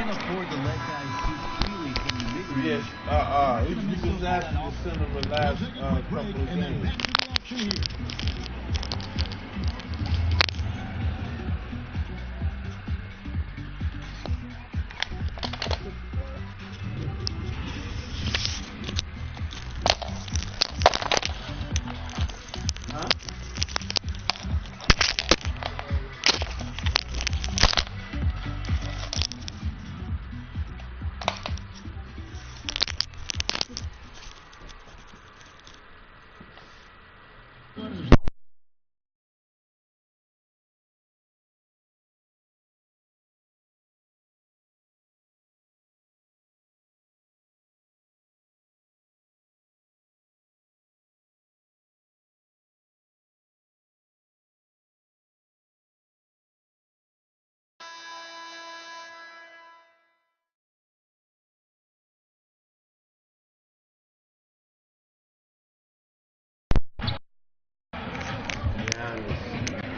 can't afford to let guys shoot freely from the mid-range. Yes, he's been asking to send him the last couple of games.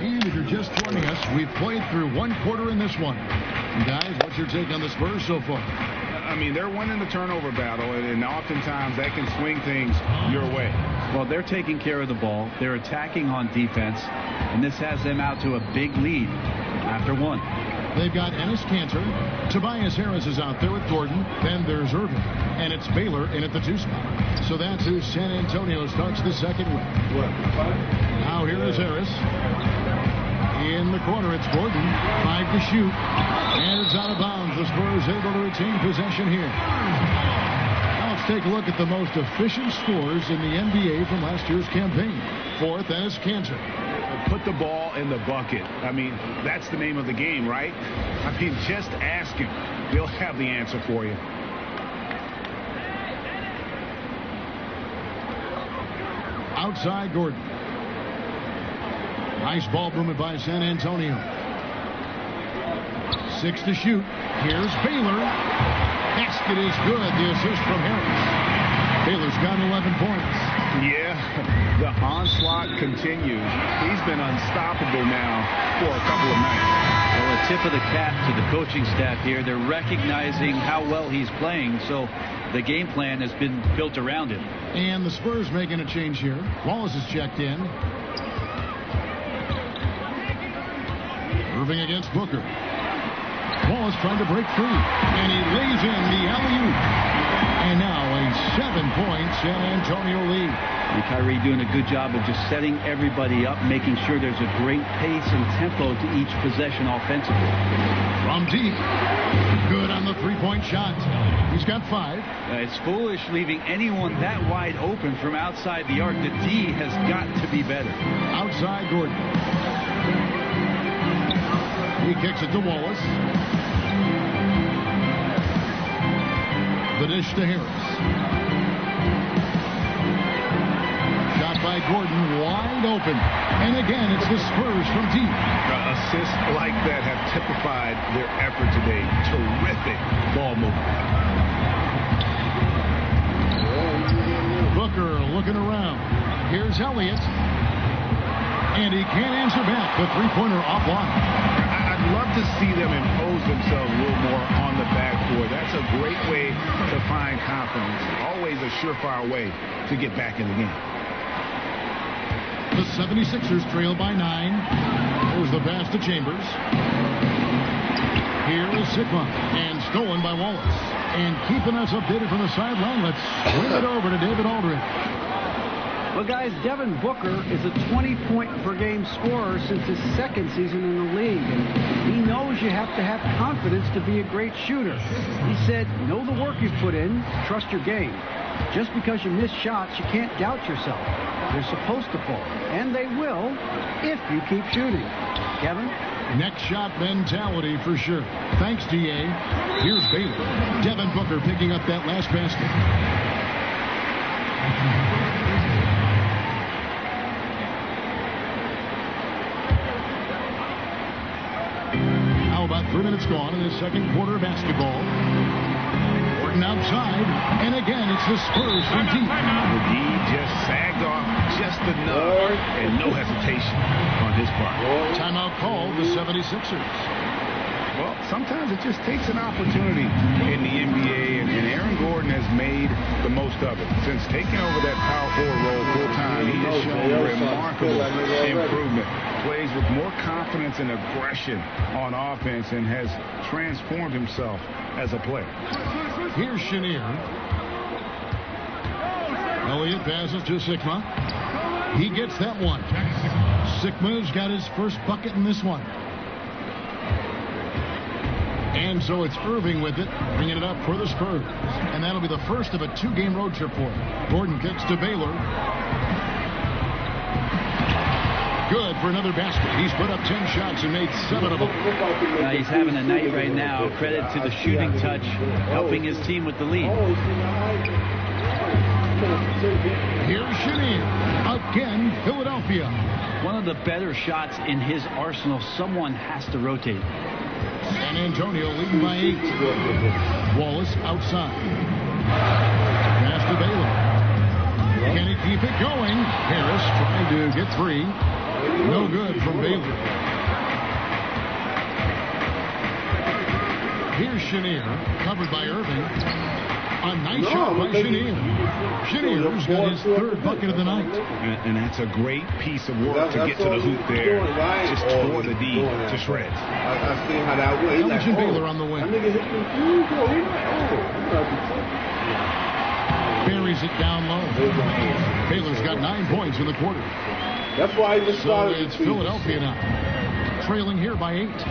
And if you're just joining us, we've played through one quarter in this one. Guys, what's your take on the Spurs so far? I mean, they're winning the turnover battle, and oftentimes that can swing things your way. Well, they're taking care of the ball. They're attacking on defense, and this has them out to a big lead after one. They've got Enes Kanter. Tobias Harris is out there with Gordon. Then there's Irving. And it's Baylor in at the 2 spot. So that's who San Antonio starts the second with. Now here is Harris. In the corner, it's Gordon. 5 to shoot. And it's out of bounds. The Spurs able to retain possession here. Now let's take a look at the most efficient scorers in the NBA from last year's campaign. 4th, Enes Kanter. Put the ball in the bucket. I mean, that's the name of the game, right? I mean, just ask him. He'll have the answer for you. Outside Gordon. Nice ball movement by San Antonio. 6 to shoot. Here's Baylor. Basket is good. The assist from Harris. Baylor's got 11 points. Yeah, the onslaught continues. He's been unstoppable now for a couple of nights. Well, a tip of the cap to the coaching staff here. They're recognizing how well he's playing, so the game plan has been built around him. And the Spurs making a change here. Wallace is checked in. Irving against Booker. Wallace trying to break free. And he lays in the alley-oop. And now a 7-point San Antonio lead. And Kyrie doing a good job of just setting everybody up, making sure there's a great pace and tempo to each possession offensively. From deep. Good on the 3-point shot. He's got 5. It's foolish leaving anyone that wide open from outside the arc. The D has got to be better. Outside Gordon. He kicks it to Wallace. The dish to Harris. Shot by Gordon, wide open. And again, it's the Spurs from deep. Assists like that have typified their effort today. Terrific ball movement. Booker looking around. Here's Elliott. And he can't answer back. The 3-pointer offline. I'd love to see them impose themselves a little more on the backboard. That's a great way to find confidence. Always a surefire way to get back in the game. The 76ers trail by 9. There's the pass to Chambers. Here is Sikma. And stolen by Wallace. And keeping us updated from the sideline, let's swing it over to David Aldridge. Well, guys, Devin Booker is a 20-point-per-game scorer since his 2nd season in the league. And he knows you have to have confidence to be a great shooter. He said, know the work you've put in, trust your game. Just because you miss shots, you can't doubt yourself. They're supposed to fall, and they will if you keep shooting. Kevin? Next shot mentality for sure. Thanks, D.A. Here's Baylor. Devin Booker picking up that last basket. How about 3 minutes gone in the second quarter of basketball? Gordon outside, and again it's the Spurs from deep. The D just sagged off just enough, and no hesitation on his part. Timeout called the 76ers. Well, sometimes it just takes an opportunity in the NBA, and Aaron Gordon has made the most of it. Since taking over that power forward role full-time, he has shown remarkable improvement. Plays with more confidence and aggression on offense and has transformed himself as a player. Here's Chenier. Elliott passes to Sikma. He gets that one. Sikma's got his first bucket in this one. And so it's Irving with it, bringing it up for the Spurs. And that'll be the first of a 2-game road trip for him. Gordon kicks to Baylor. Good for another basket. He's put up 10 shots and made 7 of them. He's having a night right now. Credit to the shooting touch, helping his team with the lead. Here's Chenier. Again, Philadelphia. One of the better shots in his arsenal. Someone has to rotate. San Antonio leading by 8. Wallace outside. Pass to Baylor. Can he keep it going? Harris trying to get 3. No good from Baylor. Here's Chenier, covered by Irving. A nice shot by Chenier. Chenier's got his 3rd bucket of the night. And that's a great piece of work to get to the hoop there. Just tore the D to shreds. I see how that went. Elgin Baylor on the wing. Buries it down low. Baylor's got 9 points in the quarter. That's why he just So it's Philadelphia now, trailing here by 8.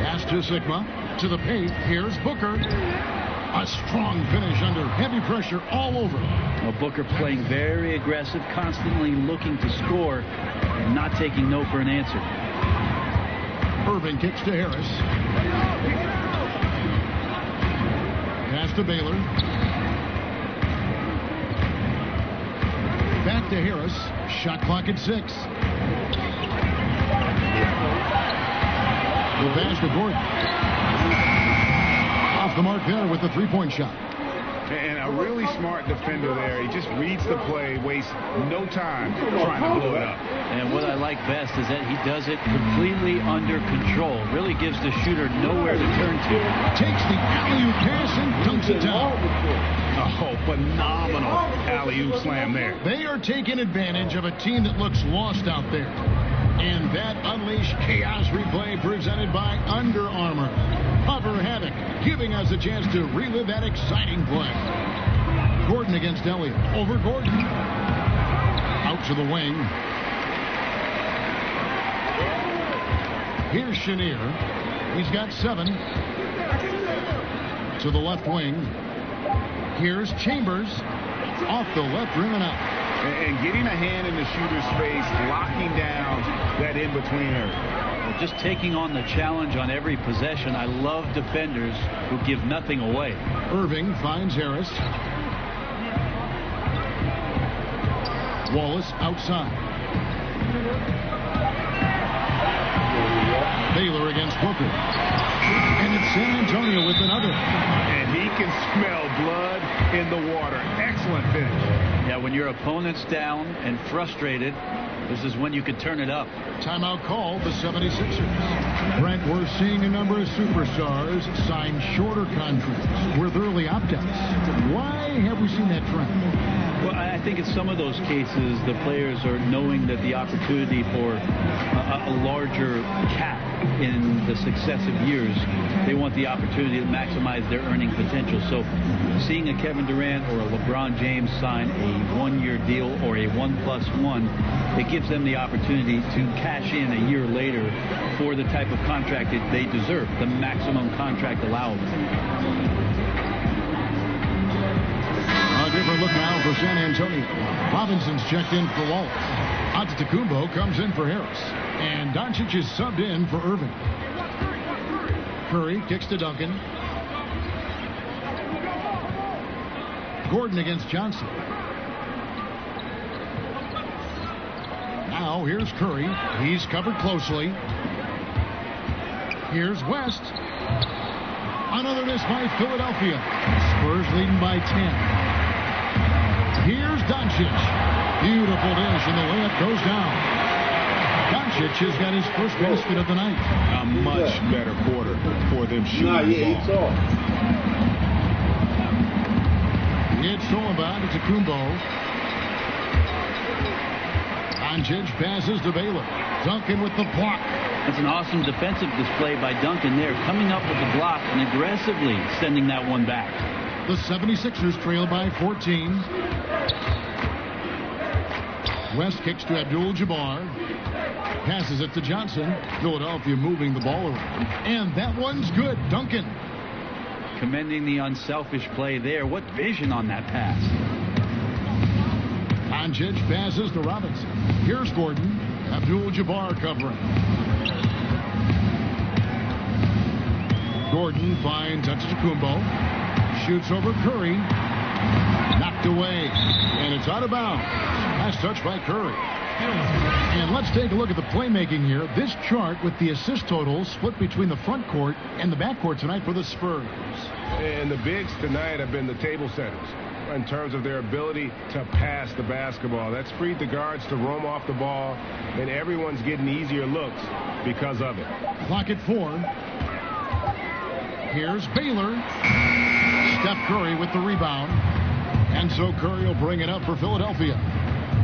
Pass to Sikma, to the paint. Here's Booker. A strong finish under heavy pressure all over. Well, Booker playing very aggressive, constantly looking to score, and not taking no for an answer. Irving kicks to Harris. Pass to Baylor. Back to Harris. Shot clock at 6. The pass to Gordon. Off the mark there with the 3-point shot. And a really smart defender there. He just reads the play, wastes no time trying to blow it up. And what I like best is that he does it completely under control. Really gives the shooter nowhere to turn to. Takes the alley-oop pass and dunks it down. Oh, phenomenal alley-oop slam there. They are taking advantage of a team that looks lost out there. And that Unleash Chaos replay presented by Under Armour. Hover Havoc, giving us a chance to relive that exciting play. Gordon against Elliott. Over Gordon. Out to the wing. Here's Chenier. He's got 7. To the left wing. Here's Chambers. Off the left rim and out. And getting a hand in the shooter's face, locking down that in-betweener. Just taking on the challenge on every possession. I love defenders who give nothing away. Irving finds Harris. Wallace outside. Baylor against Booker. And it's San Antonio with another. And he can smell blood in the water. Excellent finish. Yeah, when your opponent's down and frustrated, this is when you could turn it up. Timeout call, the 76ers. Brent, we're seeing a number of superstars sign shorter contracts with early opt-outs. Why have we seen that trend? Well, I think in some of those cases, the players are knowing that the opportunity for a larger cap in the successive years, they want the opportunity to maximize their earning potential. So seeing a Kevin Durant or a LeBron James sign a 1-year deal or a 1+1, it gives them the opportunity to cash in a year later for the type of contract that they deserve, the maximum contract allowable. A different look now for San Antonio. Robinson's checked in for Wallace. Antetokounmpo comes in for Harris. And Doncic is subbed in for Irving. Curry kicks to Duncan. Gordon against Johnson. Now here's Curry. He's covered closely. Here's West. Another miss by Philadelphia. Spurs leading by 10. Here's Doncic. Beautiful dish, and the layup goes down. Doncic Doncic has got his first basket of the night. A much better quarter for them shooting the ball. It's Solomon to Tacumbo. Doncic passes to Baylor. Duncan with the block. That's an awesome defensive display by Duncan there, coming up with the block and aggressively sending that one back. The 76ers trail by 14. West kicks to Abdul-Jabbar. Passes it to Johnson. Philadelphia moving the ball around. And that one's good. Duncan. Commending the unselfish play there. What vision on that pass. Doncic passes to Robinson. Here's Gordon. Abdul-Jabbar covering. Gordon finds Antetokounmpo. Shoots over Curry. Knocked away. And it's out of bounds. Last touch by Curry. And let's take a look at the playmaking here. This chart with the assist totals split between the front court and the back court tonight for the Spurs. And the bigs tonight have been the table setters in terms of their ability to pass the basketball. That's freed the guards to roam off the ball, and everyone's getting easier looks because of it. Clock at 4. Here's Baylor. Steph Curry with the rebound. And so Curry will bring it up for Philadelphia.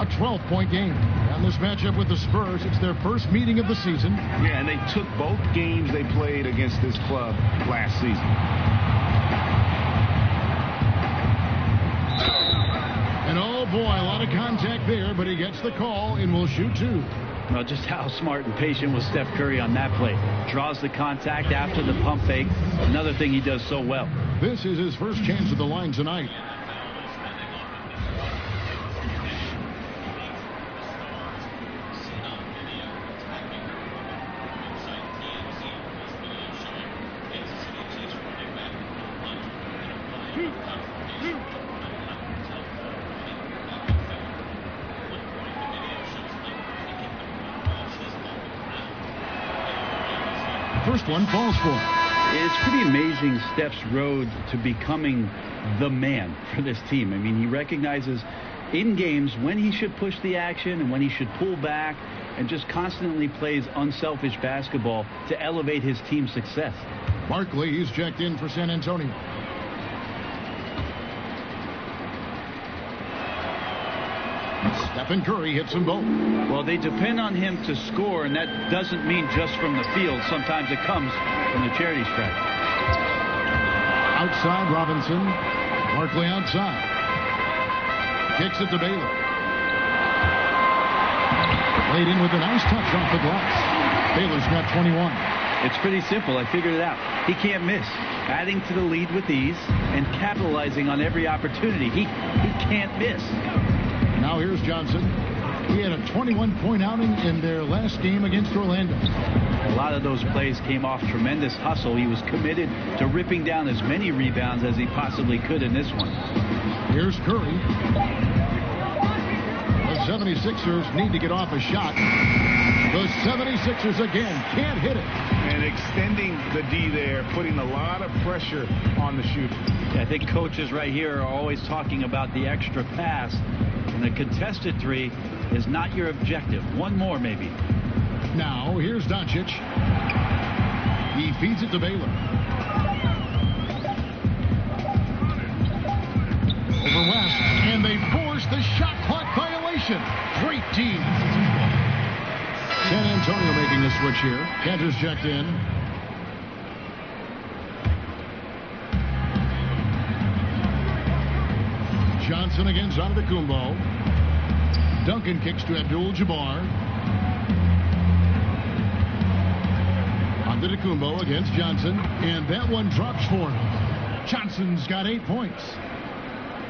A 12-point game. And this matchup with the Spurs, it's their first meeting of the season. Yeah, and they took both games they played against this club last season. And oh boy, a lot of contact there, but he gets the call and will shoot 2. Well, just how smart and patient was Steph Curry on that play. Draws the contact after the pump fake. Another thing he does so well. This is his first chance at the line tonight. First one falls for him. It's pretty amazing Steph's road to becoming the man for this team. I mean, he recognizes in games when he should push the action and when he should pull back, and just constantly plays unselfish basketball to elevate his team's success. Barkley, he's checked in for San Antonio. Stephen Curry hits them both. Well, they depend on him to score, and that doesn't mean just from the field. Sometimes it comes from the charity stripe. Outside Robinson. Barkley outside. Kicks it to Baylor. Laid in with a nice touch off the glass. Baylor's got 21. It's pretty simple. I figured it out. He can't miss. Adding to the lead with ease and capitalizing on every opportunity. He can't miss. Now here's Johnson. He had a 21-point outing in their last game against Orlando. A lot of those plays came off tremendous hustle. He was committed to ripping down as many rebounds as he possibly could in this one. Here's Curry. The 76ers need to get off a shot. The 76ers again can't hit it. And extending the D there, putting a lot of pressure on the shooter. I think coaches right here are always talking about the extra pass. And the contested three is not your objective. One more, maybe. Now, here's Doncic. He feeds it to Baylor. Over West, and they force the shot clock violation. Great team. San Antonio making the switch here. Cantor's checked in. Johnson against Antetokounmpo. Duncan kicks to Abdul-Jabbar. Antetokounmpo against Johnson, and that one drops for him. Johnson's got 8 points.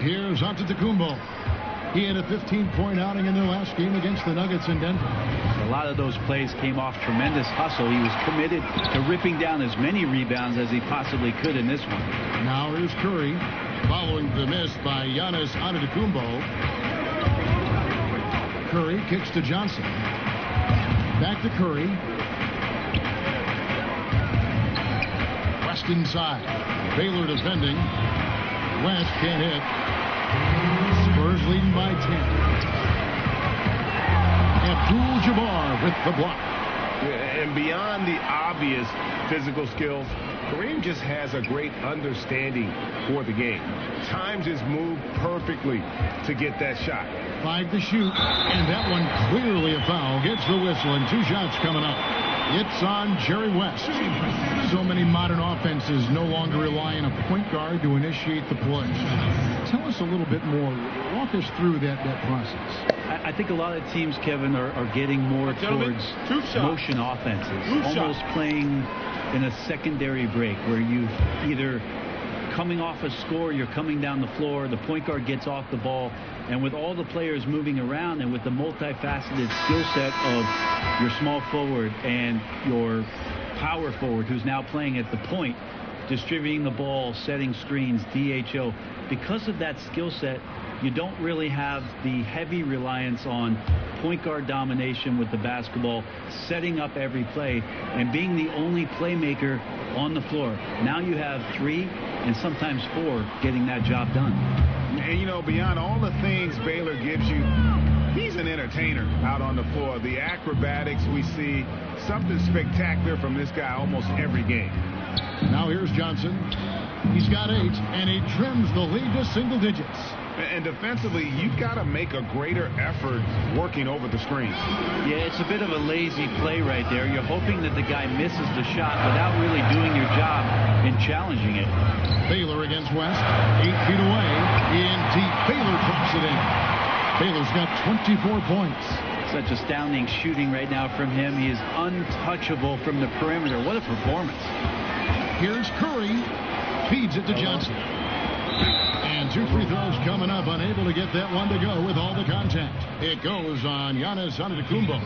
Here's Antetokounmpo. He had a 15-point outing in their last game against the Nuggets in Denver. A lot of those plays came off tremendous hustle. He was committed to ripping down as many rebounds as he possibly could in this one. Now here's Curry, following the miss by Giannis Antetokounmpo. Curry kicks to Johnson. Back to Curry. West inside. Baylor defending. West can't hit. Spurs leading by 10. Abdul-Jabbar with the block. And beyond the obvious physical skills, Kareem just has a great understanding for the game. Times his move perfectly to get that shot. 5 to shoot, and that one clearly a foul. Gets the whistle, and 2 shots coming up. It's on Jerry West. So many modern offenses no longer rely on a point guard to initiate the play. Tell us a little bit more. Walk us through that process. I think a lot of teams, Kevin, are getting more towards motion offenses. Almost playing in a secondary break where you either coming off a score, you're coming down the floor, the point guard gets off the ball, and with all the players moving around and with the multifaceted skill set of your small forward and your power forward who's now playing at the point, distributing the ball, setting screens, DHO, because of that skill set, you don't really have the heavy reliance on point guard domination with the basketball, setting up every play, and being the only playmaker on the floor. Now you have 3 and sometimes 4 getting that job done. And, you know, beyond all the things Baylor gives you, he's an entertainer out on the floor. The acrobatics we see, something spectacular from this guy almost every game. Now here's Johnson. He's got 8, and he trims the lead to single digits. And defensively, you've got to make a greater effort working over the screen. Yeah, it's a bit of a lazy play right there. You're hoping that the guy misses the shot without really doing your job in challenging it. Baylor against West, 8 feet away, in deep. Baylor drops it in. Baylor's got 24 points. Such astounding shooting right now from him. He is untouchable from the perimeter. What a performance. Here's Curry. Feeds it to Johnson. And 2 free throws coming up. Unable to get that one to go with all the contact. It goes on Giannis Antetokounmpo.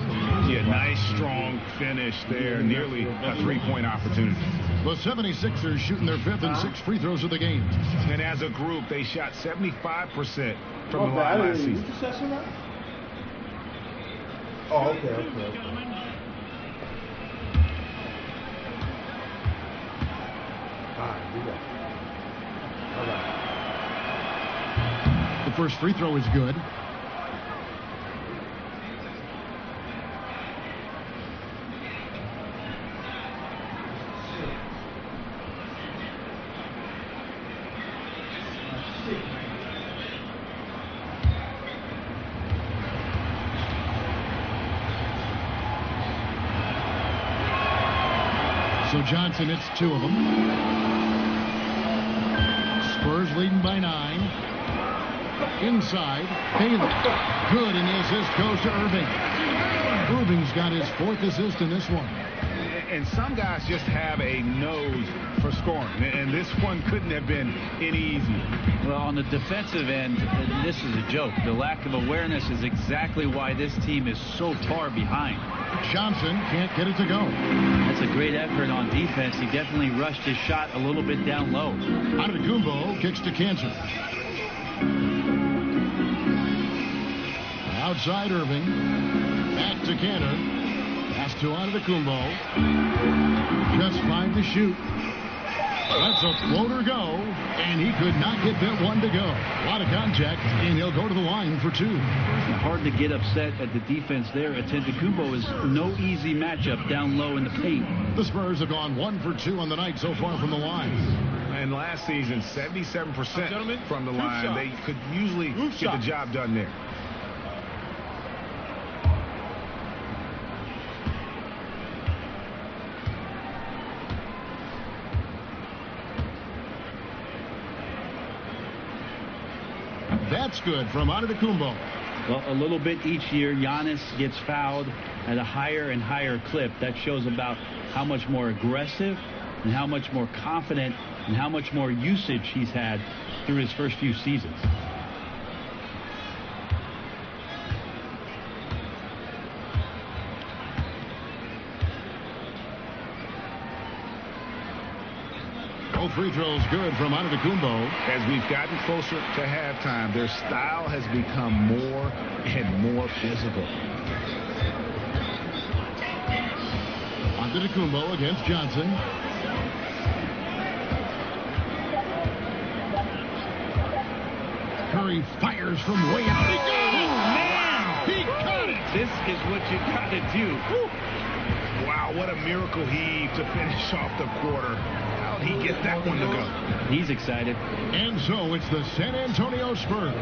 Yeah, nice, strong finish there. Nearly a 3-point opportunity. The 76ers shooting their 5th and 6th free throws of the game. And as a group, they shot 75% from the line last season. Oh, okay. All right. The first free throw is good. So Johnson hits 2 of them. Spurs leading by 9. Inside, Baylor. Good, and the assist goes to Irving. Irving's got his 4th assist in this one. And some guys just have a nose for scoring, and this one couldn't have been any easier. Well, on the defensive end, this is a joke. The lack of awareness is exactly why this team is so far behind. Johnson can't get it to go. That's a great effort on defense. He definitely rushed his shot a little bit down low. Antetokounmpo kicks to Cantor. Outside Irving. Back to Cantor. Pass to Antetokounmpo. Just 5 to shoot. That's a floater go, and he could not get that one to go. A lot of contact, and he'll go to the line for 2. Hard to get upset at the defense there. Antetokounmpo is no easy matchup down low in the paint. The Spurs have gone 1 for 2 on the night so far from the line. And last season, 77% from the line. They could usually get the job done there. That's good from Antetokounmpo. Well, a little bit each year, Giannis gets fouled at a higher and higher clip. That shows about how much more aggressive and how much more confident and how much more usage he's had through his first few seasons. Both free throws good from Antetokounmpo. As we've gotten closer to halftime, their style has become more and more physical. Antetokounmpo against Johnson. Curry fires from way out. He goes! Oh, man! He got it! This is what you got to do. Wow, what a miracle heave to finish off the quarter. How'd he get that one to go? He's excited. And so it's the San Antonio Spurs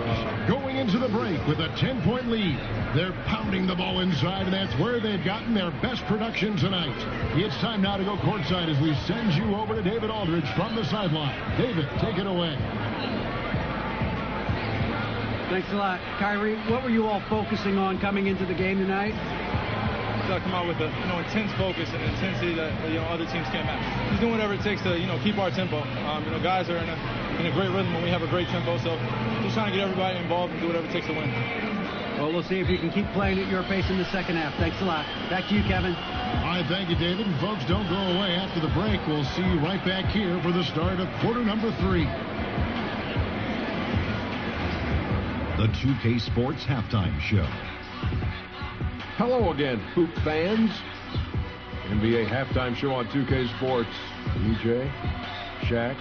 going into the break with a 10-point lead. They're pounding the ball inside, and that's where they've gotten their best production tonight. It's time now to go courtside as we send you over to David Aldridge from the sideline. David, take it away. Thanks a lot. Kyrie, what were you all focusing on coming into the game tonight? Got to come out with a intense focus and intensity that other teams can't match. Just doing whatever it takes to keep our tempo. Guys are in a great rhythm when we have a great tempo. So just trying to get everybody involved and do whatever it takes to win. Well, we'll see if you can keep playing at your pace in the second half. Thanks a lot. Back to you, Kevin. All right, thank you, David. And folks, don't go away. After the break, we'll see you right back here for the start of quarter number 3. The 2K Sports Halftime Show. Hello again, Hoop fans. NBA Halftime Show on 2K Sports. EJ, Shaq,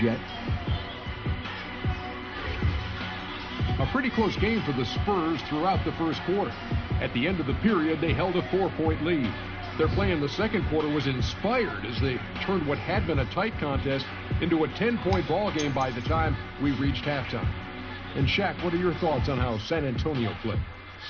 Jet. A pretty close game for the Spurs throughout the first quarter. At the end of the period, they held a 4-point lead. Their play in the second quarter was inspired as they turned what had been a tight contest into a 10-point ball game by the time we reached halftime. And Shaq, what are your thoughts on how San Antonio played?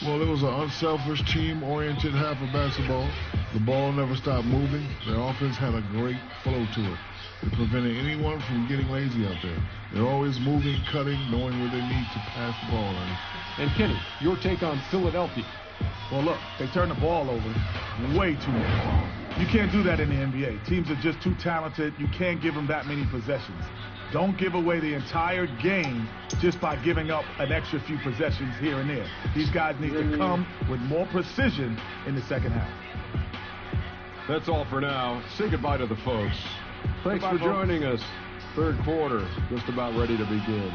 Well, it was an unselfish, team-oriented half of basketball. The ball never stopped moving. Their offense had a great flow to it. It prevented anyone from getting lazy out there. They're always moving, cutting, knowing where they need to pass the ball. And Kenny, your take on Philadelphia? Well, look, they turn the ball over way too much. You can't do that in the NBA. Teams are just too talented. You can't give them that many possessions. Don't give away the entire game just by giving up an extra few possessions here and there. These guys need to come with more precision in the second half. That's all for now. Say goodbye to the folks. Thanks for joining us. Third quarter, just about ready to begin.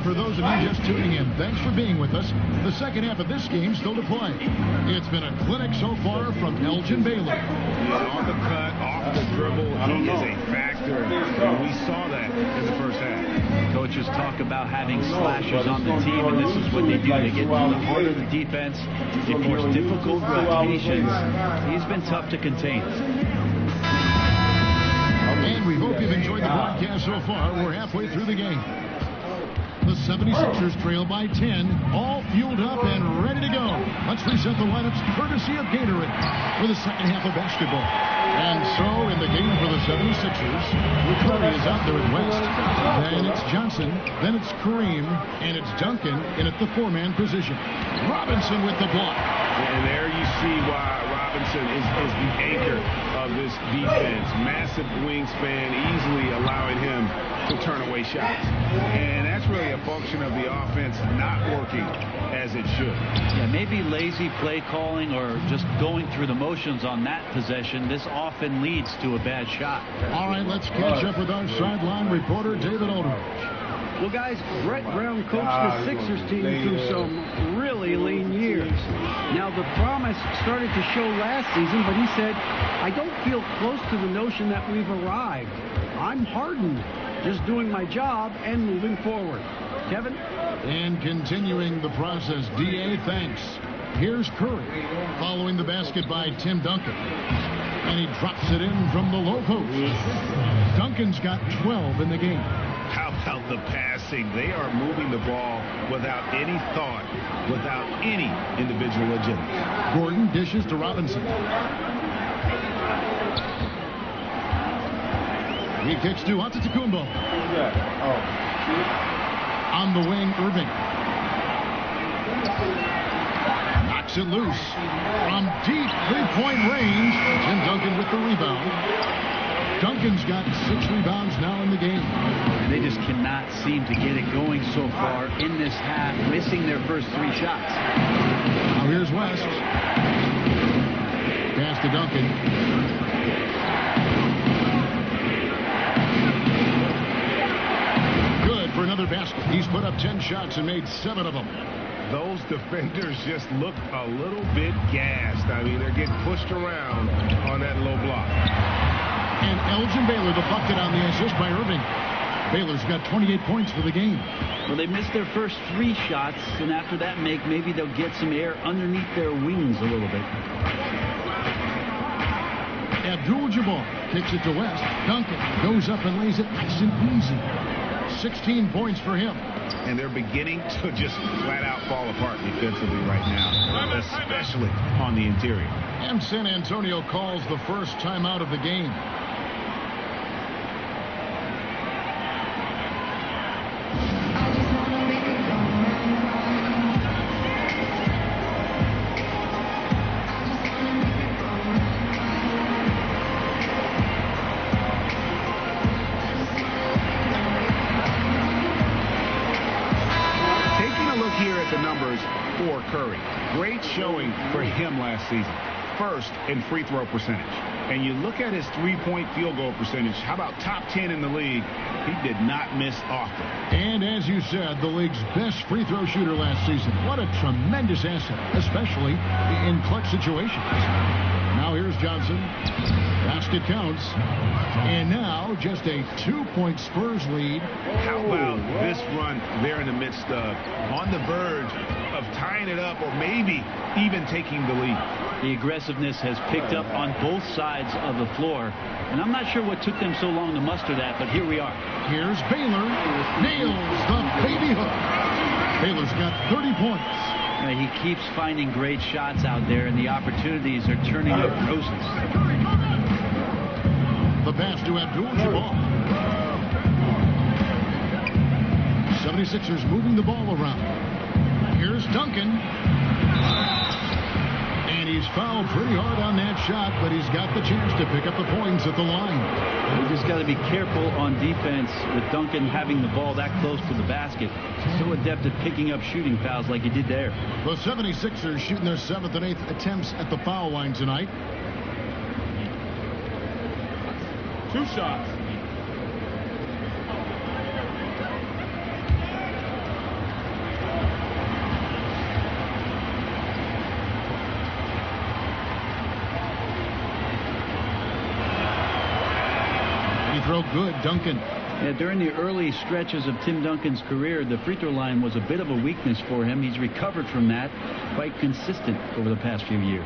For those of you just tuning in, thanks for being with us. The second half of this game still to play. It's been a clinic so far from Elgin Baylor. Yeah, on the cut, off the dribble, he is a factor. And we saw that in the first half. Coaches talk about having slashers on the team, and this is what they do. They get to the heart of the defense. They force difficult rotations. He's been tough to contain. And we hope you've enjoyed the broadcast so far. We're halfway through the game. The 76ers trail by 10, all fueled up and ready to go. Let's reset the lineups courtesy of Gatorade for the second half of basketball. And so in the game for the 76ers, Curry is out there with West. Then it's Johnson, then it's Kareem, and it's Duncan in at the 4-man position. Robinson with the block. And there you see why Robinson is the anchor of this defense. Massive wingspan, easily allowing him to turn away shots. And that's really a function of the offense not working as it should. Yeah, maybe lazy play calling or just going through the motions on that possession. This often leads to a bad shot. All right, let's catch up with our sideline reporter, David Aldridge. Well, guys, Brett Brown coached the Sixers team through some really lean years. Now, the promise started to show last season, but he said, I don't feel close to the notion that we've arrived. I'm hardened, just doing my job and moving forward. Kevin? And continuing the process, D.A., thanks. Here's Curry, following the basket by Tim Duncan. And he drops it in from the low post. Duncan's got 12 in the game. How about the passing? They are moving the ball without any thought, without any individual agility. Gordon dishes to Robinson. He kicks to Antetokounmpo. On the wing, Irving. Knocks it loose. From deep three-point range, Tim Duncan with the rebound. Duncan's got 6 rebounds now in the game. They just cannot seem to get it going so far in this half, missing their first 3 shots. Now here's West. Pass to Duncan. Good for another basket. He's put up 10 shots and made 7 of them. Those defenders just look a little bit gassed. I mean, they're getting pushed around on that low block. And Elgin Baylor, the bucket on the assist by Irving. Baylor's got 28 points for the game. Well, they missed their first 3 shots, and after that make, maybe they'll get some air underneath their wings a little bit. Abdul-Jabbar kicks it to West. Duncan goes up and lays it nice and easy. 16 points for him. And they're beginning to just flat out fall apart defensively right now, especially on the interior. And San Antonio calls the first timeout of the game. Curry. Great showing for him last season. First in free throw percentage. And you look at his 3-point field goal percentage. How about top 10 in the league? He did not miss often. And as you said, the league's best free throw shooter last season. What a tremendous asset, especially in clutch situations. Now here's Johnson. Basket counts. And now just a 2-point Spurs lead. How about this run there in the midst of, on the verge of tying it up or maybe even taking the lead. The aggressiveness has picked up on both sides of the floor. And I'm not sure what took them so long to muster that, but here we are. Here's Baylor. Nails the baby hook. Baylor's got 30 points. He keeps finding great shots out there, and the opportunities are turning up roses. The pass to Abdul-Jabbar. 76ers moving the ball around. Here's Duncan. And he's fouled pretty hard on that shot, but he's got the chance to pick up the points at the line. You just got to be careful on defense with Duncan having the ball that close to the basket. So adept at picking up shooting fouls like he did there. The 76ers shooting their 7th and 8th attempts at the foul line tonight. 2 shots. Throw good, Duncan. Yeah, during the early stretches of Tim Duncan's career, the free throw line was a bit of a weakness for him. He's recovered from that, quite consistent over the past few years.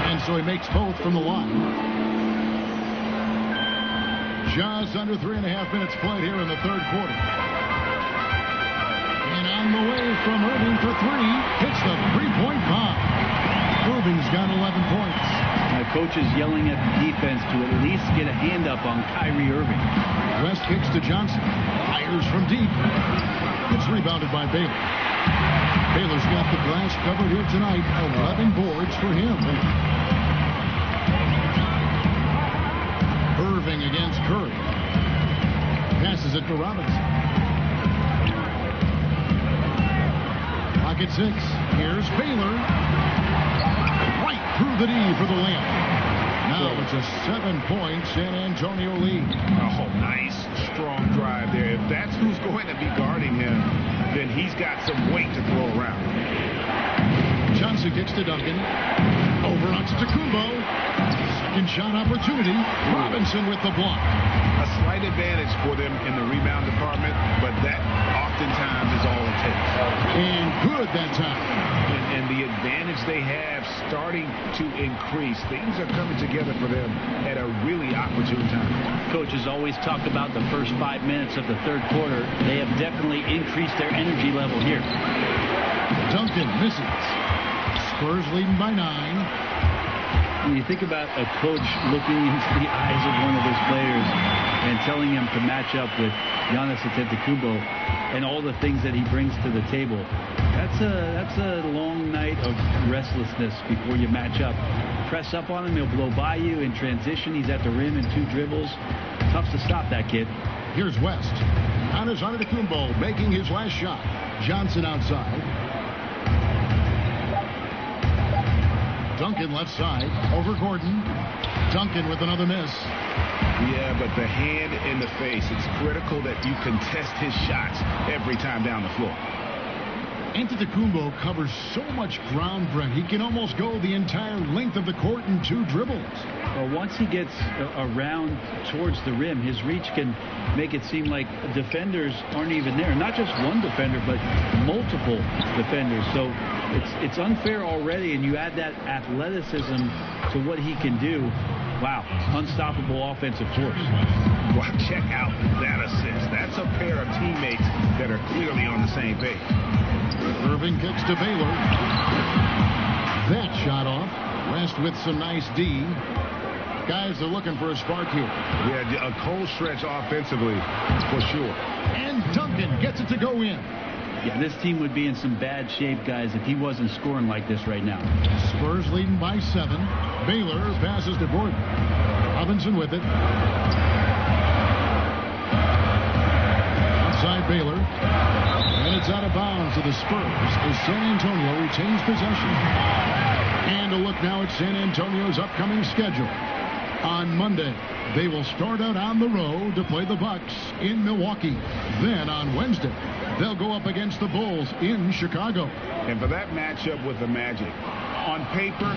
And so he makes both from the line. Just under 3.5 minutes played here in the third quarter. And on the way from Irving for 3, hits the 3-point bomb. Irving's got 11 points. Coach is yelling at the defense to at least get a hand up on Kyrie Irving. West kicks to Johnson. Fires from deep. It's rebounded by Baylor. Baylor's got the glass covered here tonight. 11 boards for him. Irving against Curry. Passes it to Robinson. Pocket 6. Here's Baylor. Right through the D for the layup. Now it's a 7-point San Antonio lead. Oh, nice, strong drive there. If that's who's going to be guarding him, then he's got some weight to throw around. Johnson kicks to Duncan. Over on Antetokounmpo. Second shot opportunity. Robinson with the block. A slight advantage for them in the rebound department, but that oftentimes is all it takes. And good that time. And the advantage they have starting to increase. Things are coming together for them at a really opportune time. Coaches always talk about the first 5 minutes of the third quarter. They have definitely increased their energy level here. Duncan misses. Spurs leading by 9. When you think about a coach looking into the eyes of one of his players and telling him to match up with Giannis Antetokounmpo and all the things that he brings to the table, that's a long night of restlessness before you match up. Press up on him, he'll blow by you in transition. He's at the rim in 2 dribbles. Tough to stop that kid. Here's West. Giannis Antetokounmpo making his last shot. Johnson outside. Duncan left side. Over Gordon. Duncan with another miss. Yeah, but the hand in the face, it's critical that you contest his shots every time down the floor. Antetokounmpo covers so much ground, Brent. He can almost go the entire length of the court in 2 dribbles. Well, once he gets around towards the rim, his reach can make it seem like defenders aren't even there. Not just one defender, but multiple defenders. So it's unfair already, and you add that athleticism to what he can do. Wow, unstoppable offensive force. Well, check out that assist. That's a pair of teammates that are clearly on the same page. Irving kicks to Baylor. That shot off. West with some nice D. Guys are looking for a spark here. Yeah, a cold stretch offensively, for sure. And Duncan gets it to go in. Yeah, this team would be in some bad shape, guys, if he wasn't scoring like this right now. Spurs leading by 7. Baylor passes to Gordon. Robinson with it. Outside Baylor. And it's out of bounds to the Spurs as San Antonio retains possession. And a look now at San Antonio's upcoming schedule. On Monday, they will start out on the road to play the Bucks in Milwaukee. Then on Wednesday, they'll go up against the Bulls in Chicago. And for that matchup with the Magic, on paper,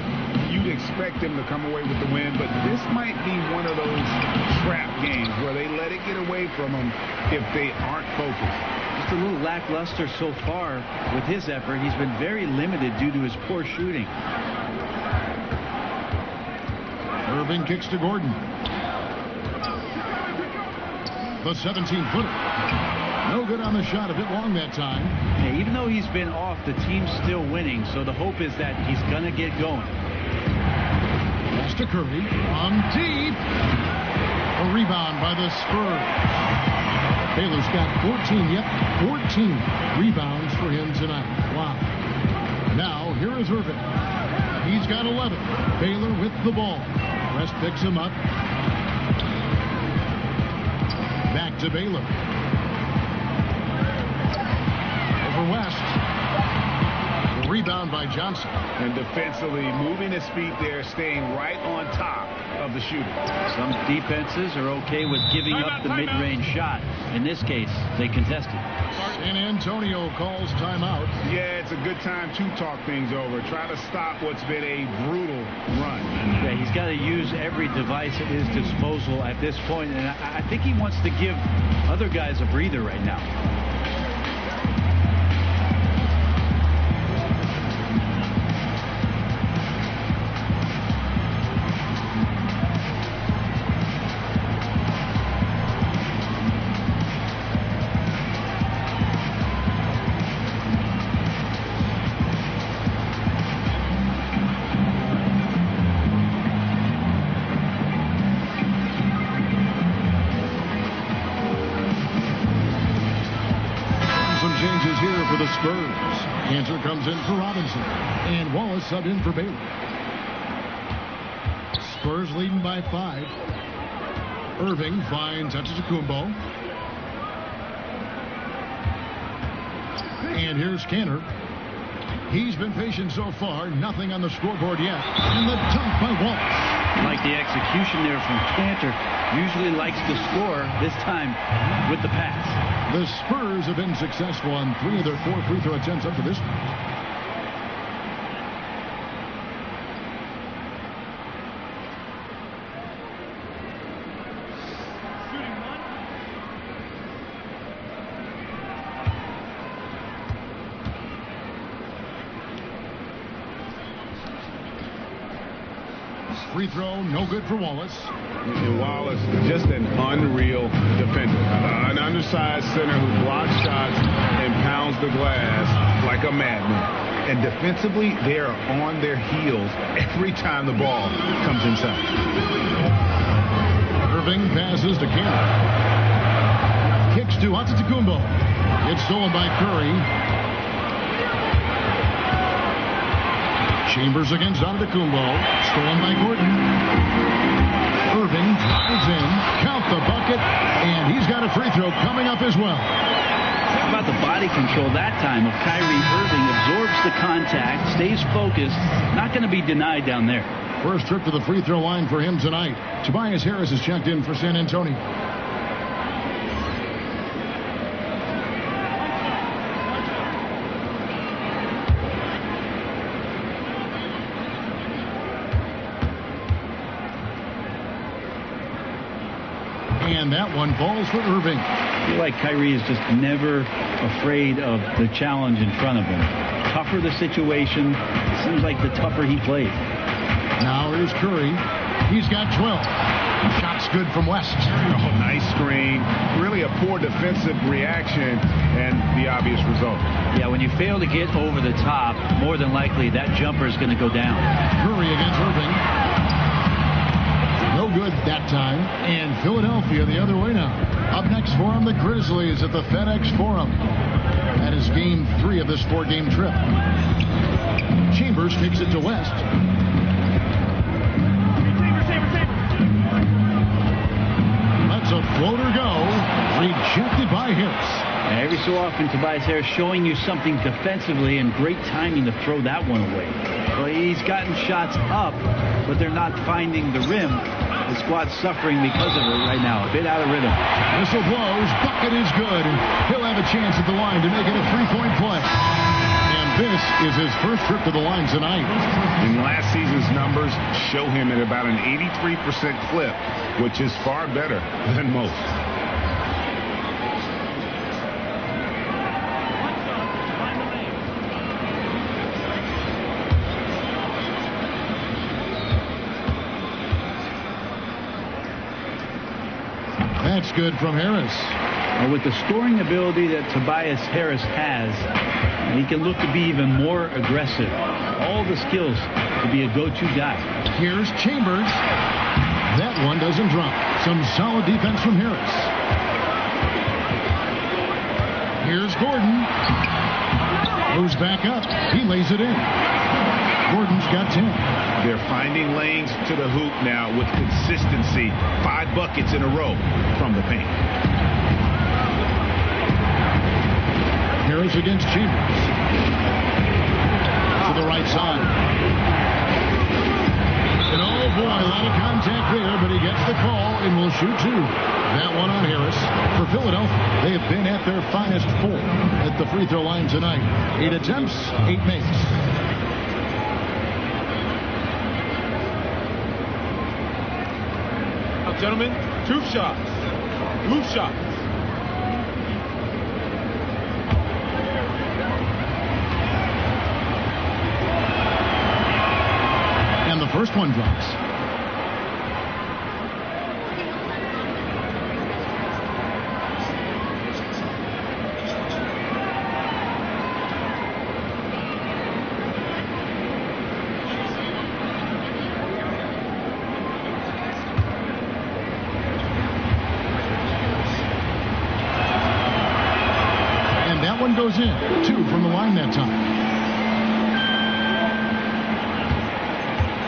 you'd expect them to come away with the win, but this might be one of those trap games where they let it get away from them if they aren't focused. Just a little lackluster so far with his effort. He's been very limited due to his poor shooting. Irving kicks to Gordon. The 17-footer. No good on the shot, a bit long that time. Yeah, even though he's been off, the team's still winning, so the hope is that he's going to get going. Pass to Curry from deep. A rebound by the Spurs. Baylor's got 14 rebounds for him tonight. Wow. Now, here is Irving. He's got 11. Baylor with the ball. West picks him up. Back to Baylor. Over West. The rebound by Johnson. And defensively, moving his feet there, staying right on top of the shooter. Some defenses are okay with giving up the mid-range shot. In this case, they contested. San Antonio calls timeout. Yeah, it's a good time to talk things over. Try to stop what's been a brutal run. Yeah, he's got to use every device at his disposal at this point, and I think he wants to give other guys a breather right now. Spurs. Cantor comes in for Robinson. And Wallace subbed in for Baylor. Spurs leading by 5. Irving finds Antetokounmpo. And here's Cantor. He's been patient so far. Nothing on the scoreboard yet. And the dunk by Wallace. Like the execution there from Cantor. Usually likes to score, this time with the pass. The Spurs have been successful on 3 of their 4 free throw attempts up to this point. Free throw, no good for Wallace. And Wallace, just an unreal defender. An undersized center who blocks shots and pounds the glass like a madman. And defensively, they are on their heels every time the ball comes inside. Irving passes to Cantor. Kicks to Antetokounmpo. It's stolen by Curry. Chambers against Antetokounmpo. Stolen by Gordon. Irving drives in. Count the bucket. And he's got a free throw coming up as well. How about the body control that time of Kyrie Irving? Absorbs the contact, stays focused, not going to be denied down there. First trip to the free throw line for him tonight. Tobias Harris is checked in for San Antonio. And that one falls for Irving. I feel like Kyrie is just never afraid of the challenge in front of him. Tougher the situation, seems like the tougher he plays. Now here's Curry. He's got 12. Shot's good from West. Oh, nice screen. Really a poor defensive reaction and the obvious result. Yeah, when you fail to get over the top, more than likely that jumper is going to go down. Curry against Irving. No good that time. And Philadelphia the other way now. Up next for them, the Grizzlies at the FedEx Forum. That is game 3 of this 4-game trip. Chambers takes it to West. Lets a floater go. Rejected by Harris. Every so often, Tobias Harris showing you something defensively, and great timing to throw that one away. Well, he's gotten shots up, but they're not finding the rim. The squad's suffering because of it right now. A bit out of rhythm. Whistle blows. Bucket is good. He'll have a chance at the line to make it a 3-point play. And this is his first trip to the line tonight. In last season's numbers show him at about an 83% clip, which is far better than most. That's good from Harris. With the scoring ability that Tobias Harris has, he can look to be even more aggressive. All the skills to be a go-to guy. Here's Chambers. That one doesn't drop. Some solid defense from Harris. Here's Gordon. Moves back up. He lays it in. Gordon's got 10. They're finding lanes to the hoop now with consistency. 5 buckets in a row from the paint. Harris against Chambers. To the right side. And oh boy, a lot of contact there, but he gets the call and will shoot 2. That one on Harris. For Philadelphia, they have been at their finest 4 at the free throw line tonight. 8 attempts, 8 makes. Gentlemen, 2 shots. Blue shots. And the first one drops. Goes in. 2 from the line that time.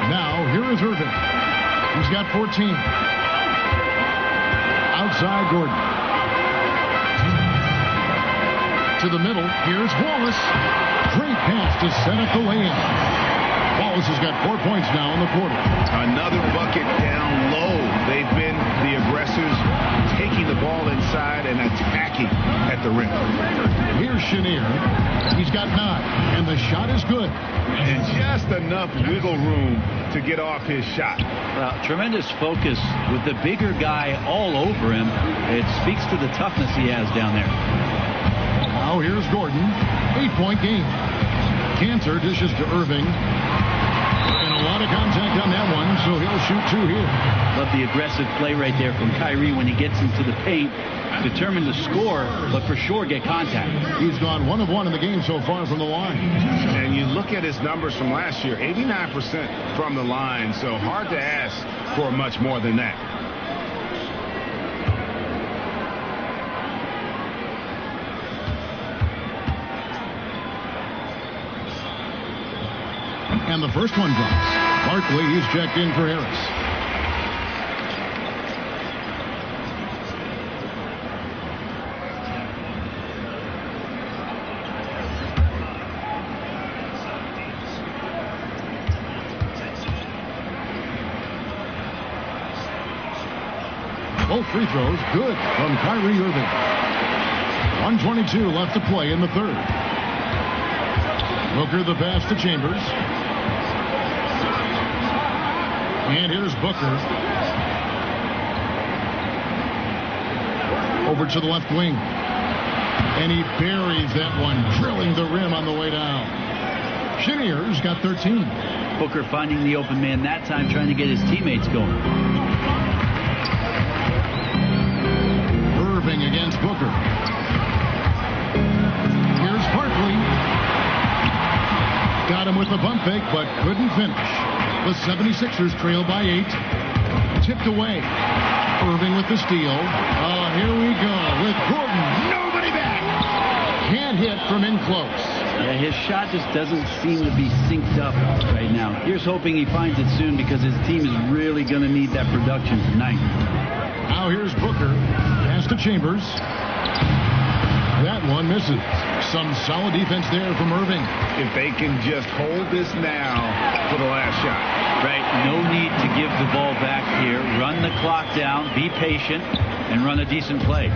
Now, here is Irving. He's got 14. Outside Gordon. To the middle. Here's Wallace. Great pass to set up the lay-in. Wallace has got 4 points now in the quarter. Another bucket down low. They've been the aggressors, taking the ball inside and attacking at the rim. Here's Chenier. He's got 9, and the shot is good. And just enough wiggle room to get off his shot. Tremendous focus with the bigger guy all over him. It speaks to the toughness he has down there. Now here's Gordon. 8-point game. Cantor dishes to Irving. And a lot of contact on that one, so he'll shoot 2 here. Love the aggressive play right there from Kyrie when he gets into the paint. Determined to score, but for sure get contact. He's gone 1 of 1 in the game so far from the line. And you look at his numbers from last year, 89% from the line, so hard to ask for much more than that. And the first one drops. Barkley, he's checked in for Harris. Both free throws good from Kyrie Irving. 1:22 left to play in the third. Booker the pass to Chambers. And here's Booker. Over to the left wing. And he buries that one, drilling the rim on the way down. Chenier's got 13. Booker finding the open man that time, trying to get his teammates going. Irving against Booker. Here's Barkley. Got him with a bump fake, but couldn't finish. The 76ers trail by 8. Tipped away. Irving with the steal. Here we go with Gordon. Nobody back. Can't hit from in close. Yeah, his shot just doesn't seem to be synced up right now. Here's hoping he finds it soon because his team is really going to need that production tonight. Now here's Booker. Pass to Chambers. That one misses. Some solid defense there from Irving. If they can just hold this now for the last shot. Right, no need to give the ball back here. Run the clock down, be patient, and run a decent play.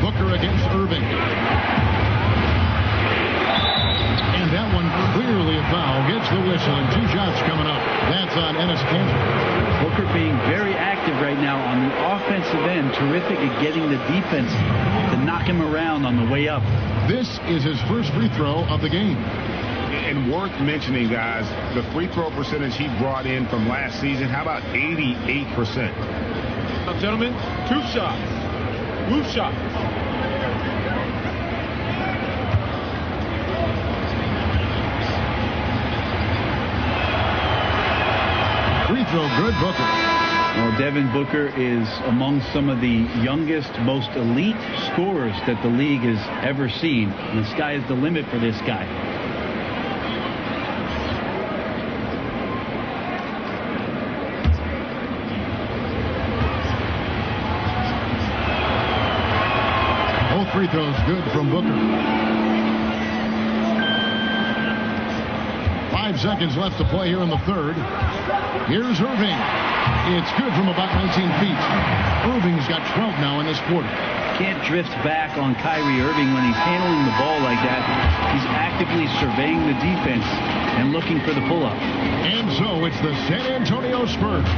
Booker against Irving. And that one clearly a foul. Gets the whistle, and 2 shots coming up. That's on Enes Kanter. Booker being very active right now on the offensive end. Terrific at getting the defense to knock him around on the way up. This is his first free throw of the game. And worth mentioning, guys, the free throw percentage he brought in from last season, how about 88%? Gentlemen, 2 shots. 2 shots. Free throw good, Booker. Well, Devin Booker is among some of the youngest, most elite scorers that the league has ever seen. And the sky is the limit for this guy. Both free throws good from Booker. 5 seconds left to play here in the third. Here's Irving. It's good from about 19 feet. Irving's got 12 now in this quarter. Can't drift back on Kyrie Irving when he's handling the ball like that. He's actively surveying the defense and looking for the pull-up. And so it's the San Antonio Spurs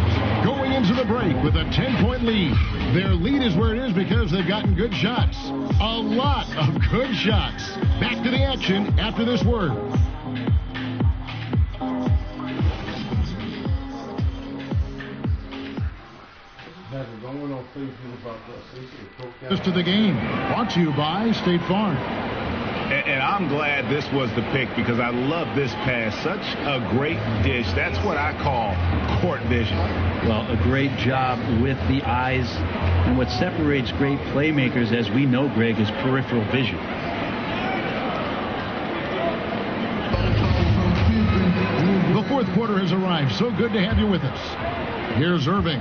going into the break with a 10-point lead. Their lead is where it is because they've gotten good shots. A lot of good shots. Back to the action after this word. Just to the game. Brought to you by State Farm. And I'm glad this was the pick because I love this pass. Such a great dish. That's what I call court vision. Well, a great job with the eyes. And what separates great playmakers, as we know, Greg, is peripheral vision. The fourth quarter has arrived. So good to have you with us. Here's Irving.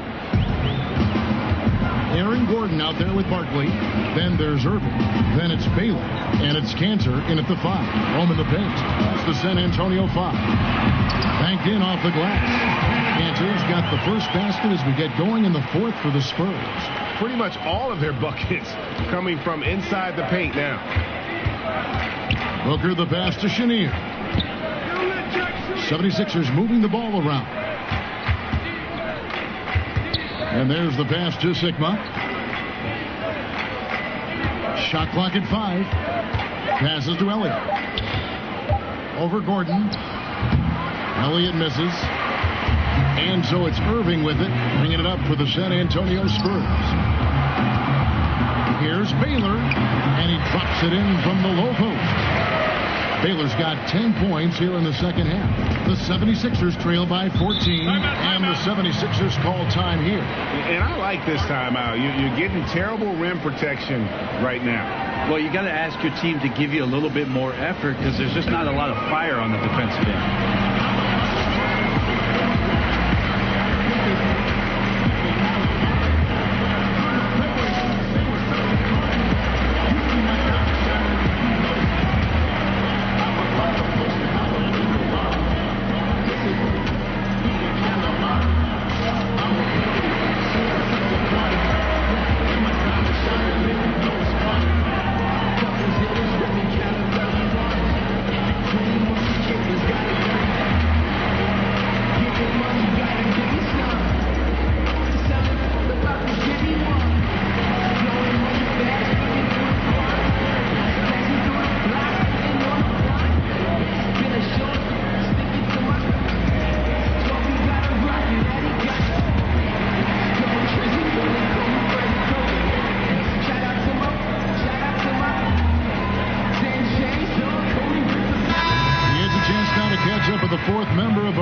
Aaron Gordon out there with Barkley. Then there's Irving. Then it's Baylor. And it's Kanter in at the 5. Home in the paint. It's the San Antonio 5. Banked in off the glass. Kanter's got the first basket as we get going in the fourth for the Spurs. Pretty much all of their buckets coming from inside the paint now. Booker the pass to Chenier. 76ers moving the ball around. And there's the pass to Sigma. Shot clock at 5. Passes to Elliott. Over Gordon. Elliott misses. And so it's Irving with it, bringing it up for the San Antonio Spurs. Here's Baylor, and he drops it in from the low post. Baylor's got 10 points here in the second half. The 76ers trail by 14, and the 76ers call time here. And I like this timeout. You're getting terrible rim protection right now. Well, you got to ask your team to give you a little bit more effort because there's just not a lot of fire on the defensive end.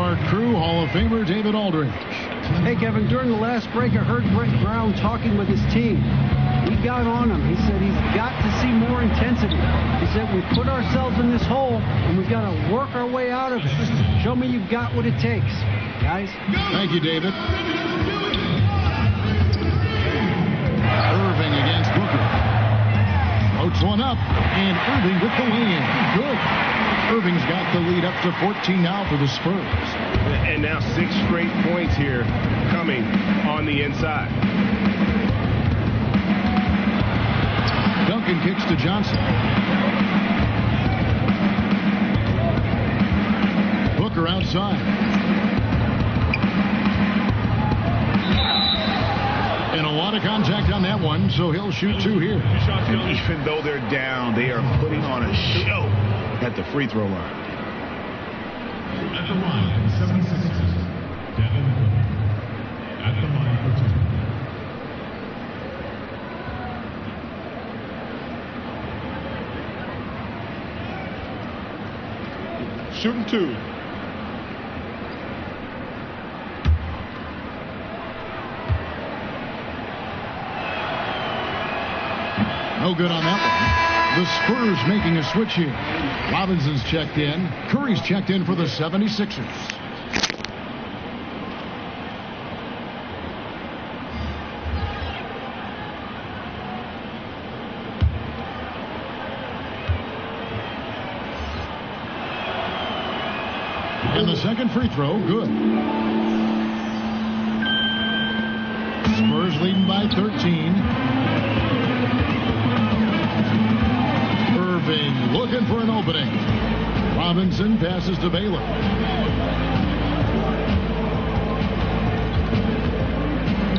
our crew, Hall of Famer David Aldridge. Hey, Kevin, during the last break, I heard Brett Brown talking with his team. He got on him. He said he's got to see more intensity. He said we put ourselves in this hole, and we've got to work our way out of it. Show me you've got what it takes, guys. Thank you, David. Irving against Booker. Floats one up, and Irving with the lay-in. Good. Irving's got the lead up to 14 now for the Spurs. And now 6 straight points here coming on the inside. Duncan kicks to Johnson. Booker outside. And a lot of contact on that one, so he'll shoot 2 here. And even though they're down, they are putting on a show at the free throw line. At the line, 76ers. Devin Booker. At the line for 2. Shooting 2. No good on that one. The Spurs making a switch here. Robinson's checked in. Curry's checked in for the 76ers. And the second free throw, good. Spurs leading by 13. Irving looking for an opening. Robinson passes to Baylor.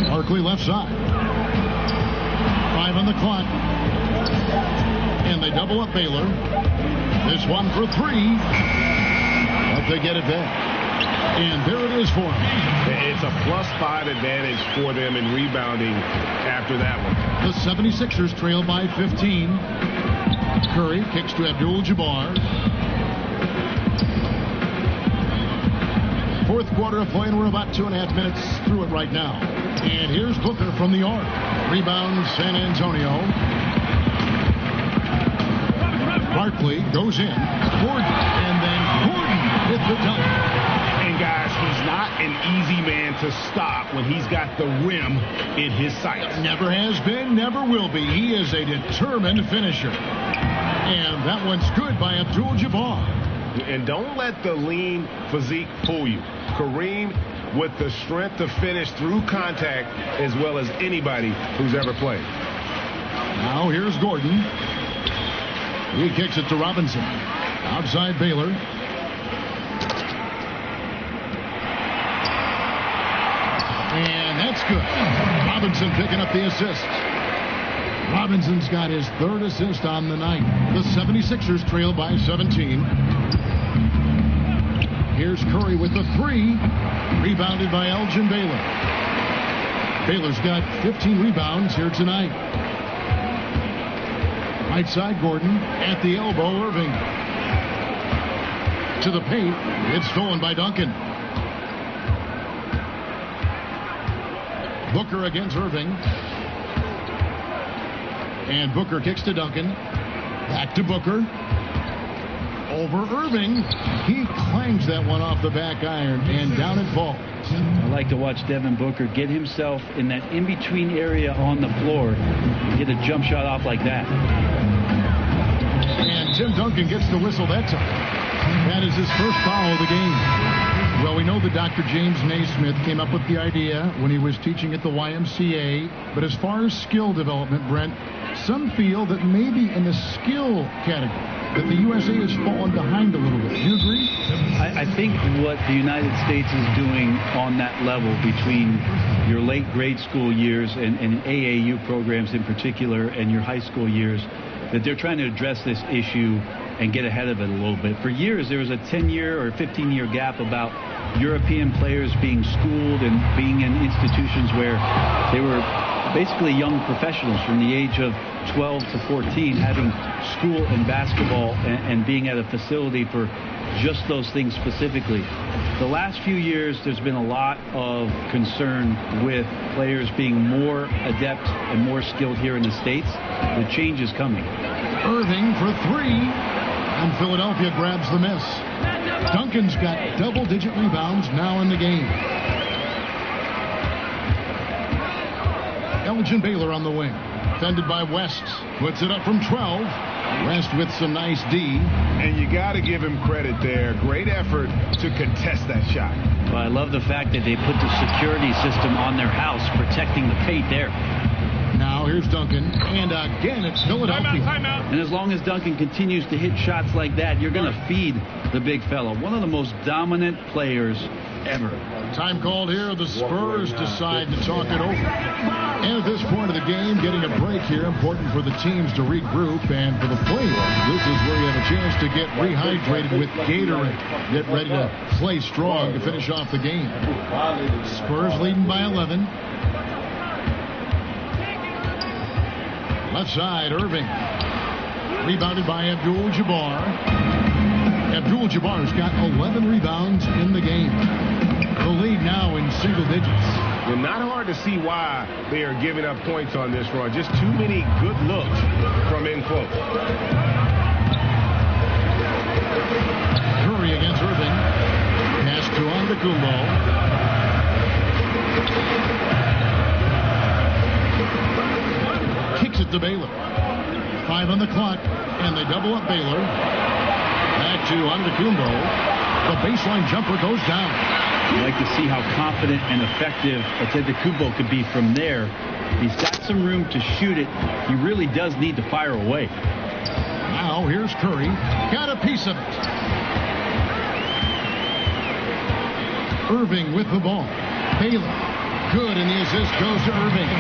Barkley left side. 5 on the clock. And they double up Baylor. This one for 3. But they get it back. And there it is for them. It's a +5 advantage for them in rebounding after that one. The 76ers trail by 15. Curry kicks to Abdul-Jabbar. Fourth quarter of play, and we're about 2.5 minutes through it right now. And here's Booker from the arc. Rebound San Antonio. Barkley goes in. Gordon, and then Gordon hit the dunk. And guys, he's not an easy man to stop when he's got the rim in his sights. Never has been, never will be. He is a determined finisher. And that one's good by Abdul-Jabbar. And don't let the lean physique fool you. Kareem with the strength to finish through contact as well as anybody who's ever played. Now here's Gordon. He kicks it to Robinson. Outside Baylor. And that's good. Robinson picking up the assist. Robinson's got his 3rd assist on the night. The 76ers trail by 17. Here's Curry with the 3. Rebounded by Elgin Baylor. Baylor's got 15 rebounds here tonight. Right side Gordon. At the elbow, Irving. To the paint. It's stolen by Duncan. Booker against Irving. And Booker kicks to Duncan. Back to Booker. Over Irving. He clangs that one off the back iron, and down it falls. I like to watch Devin Booker get himself in that in-between area on the floor and get a jump shot off like that. And Tim Duncan gets the whistle that time. That is his first foul of the game. Well, we know that Dr. James Naismith came up with the idea when he was teaching at the YMCA. But as far as skill development, Brent, some feel that maybe in the skill category that the USA has fallen behind a little bit. Do you agree? I think what the United States is doing on that level between your late grade school years and AAU programs in particular and your high school years, that they're trying to address this issue and get ahead of it a little bit. For years, there was a 10-year or 15-year gap about European players being schooled and being in institutions where they were basically young professionals from the age of 12 to 14 having school and basketball and being at a facility for just those things specifically. The last few years, there's been a lot of concern with players being more adept and more skilled here in the States. The change is coming. Irving for three, and Philadelphia grabs the miss. Duncan's got double-digit rebounds now in the game. Elgin Baylor on the wing. Defended by West. Puts it up from 12. West with some nice D. And you got to give him credit there. Great effort to contest that shot. Well, I love the fact that they put the security system on their house, protecting the paint there. Now here's Duncan, and again it's Philadelphia. Timeout. And as long as Duncan continues to hit shots like that, you're going to feed the big fella. One of the most dominant players ever. Time called here. The Spurs decide to talk it over. And at this point of the game, getting a break here, important for the teams to regroup, and for the players, this is where you have a chance to get rehydrated with Gatorade. Get ready to play strong to finish off the game. Spurs leading by 11. Left side, Irving. Rebounded by Abdul-Jabbar. Abdul-Jabbar's got 11 rebounds in the game. The lead now in single digits. Well, not hard to see why they are giving up points on this run. Just too many good looks from in close. Curry against Irving. Pass to Antetokounmpo. Kicks it to Baylor. 5 on the clock, and they double up Baylor. Back to Antetokounmpo. The baseline jumper goes down. You like to see how confident and effective Antetokounmpo could be from there. He's got some room to shoot it. He really does need to fire away. Now here's Curry. Got a piece of it. Irving with the ball. Baylor. Good, and the assist goes to Irving.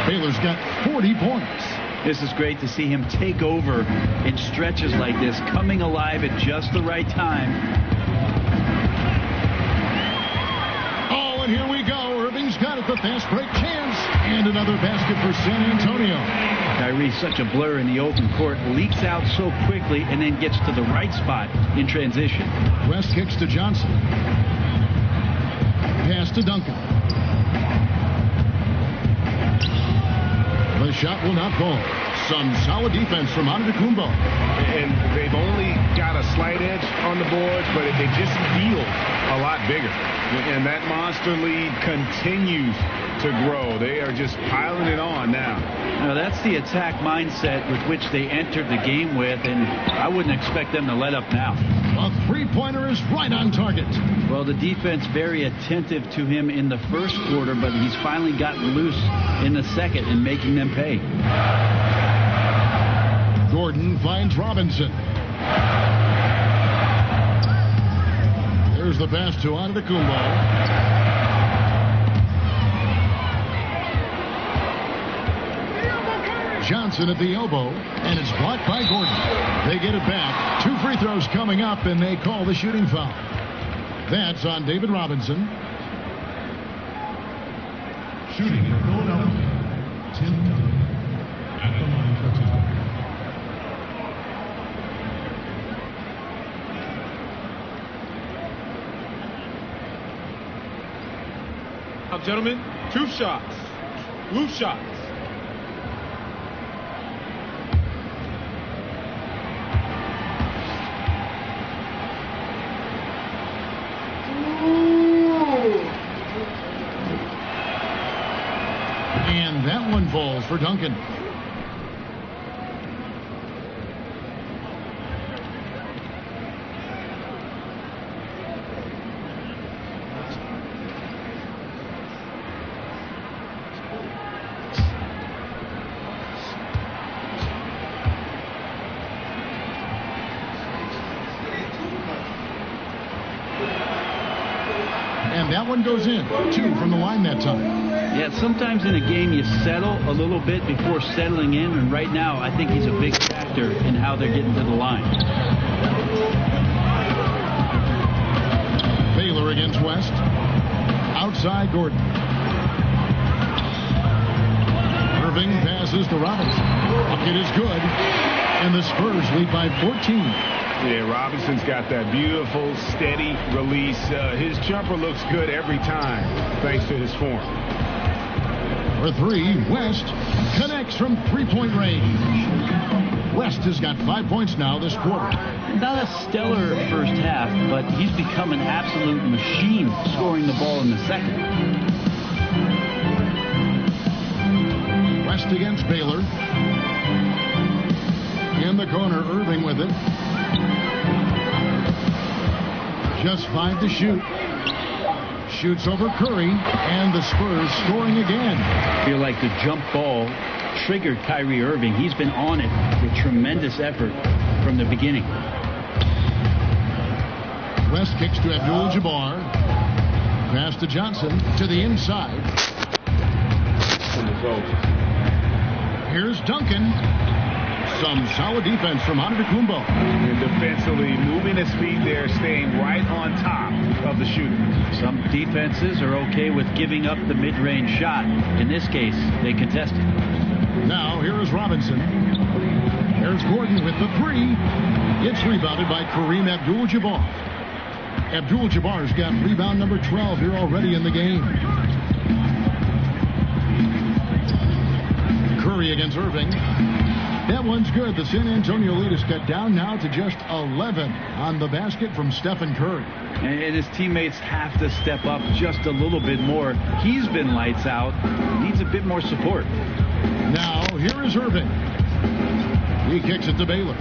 Baylor's got 40 points. This is great to see him take over in stretches like this, coming alive at just the right time. Oh, and here we go. Irving's got it, the fast break chance. And another basket for San Antonio. Kyrie's such a blur in the open court, leaks out so quickly, and then gets to the right spot in transition. West kicks to Johnson. Pass to Duncan. The shot will not fall. Some solid defense from Antetokounmpo. And they've only got a slight edge on the boards, but they just feel a lot bigger. And that monster lead continues to grow. They are just piling it on now. Now, that's the attack mindset with which they entered the game with, and I wouldn't expect them to let up now. A three-pointer is right on target. Well, the defense very attentive to him in the first quarter, but he's finally gotten loose in the second and making them pay. Gordon finds Robinson. There's the pass to Antetokounmpo. Johnson at the elbow, and it's blocked by Gordon. They get it back. 2 free throws coming up, and they call the shooting foul. That's on David Robinson. Shooting in Philadelphia. Tim Duncan at the line for 2. Now, gentlemen, 2 shots. Loose shots. And that one falls for Duncan. And that one goes in. 2 from the line that time. Yeah, sometimes in a game you settle a little bit before settling in, and right now I think he's a big factor in how they're getting to the line. Baylor against West. Outside Gordon. Irving passes to Robinson. Bucket is good, and the Spurs lead by 14. Yeah, Robinson's got that beautiful, steady release. His jumper looks good every time, thanks to his form. For three, West connects from three-point range. West has got 5 points now this quarter. Not a stellar first half, but he's become an absolute machine scoring the ball in the second. West against Baylor. In the corner, Irving with it. Just 5 to shoot. Shoots over Curry, and the Spurs scoring again. I feel like the jump ball triggered Kyrie Irving. He's been on it with tremendous effort from the beginning. West kicks to Abdul-Jabbar. Pass to Johnson to the inside. Here's Duncan. Some solid defense from Antetokounmpo. And defensively, moving his feet there, staying right on top of the shooter. Some defenses are okay with giving up the mid-range shot. In this case, they contested. Now, here is Robinson. There's Gordon with the three. It's rebounded by Kareem Abdul-Jabbar. Abdul-Jabbar's got rebound number 12 here already in the game. Curry against Irving. That one's good. The San Antonio lead is cut down now to just 11 on the basket from Stephen Curry. And his teammates have to step up just a little bit more. He's been lights out. Needs a bit more support. Now, here is Irving. He kicks it to Baylor.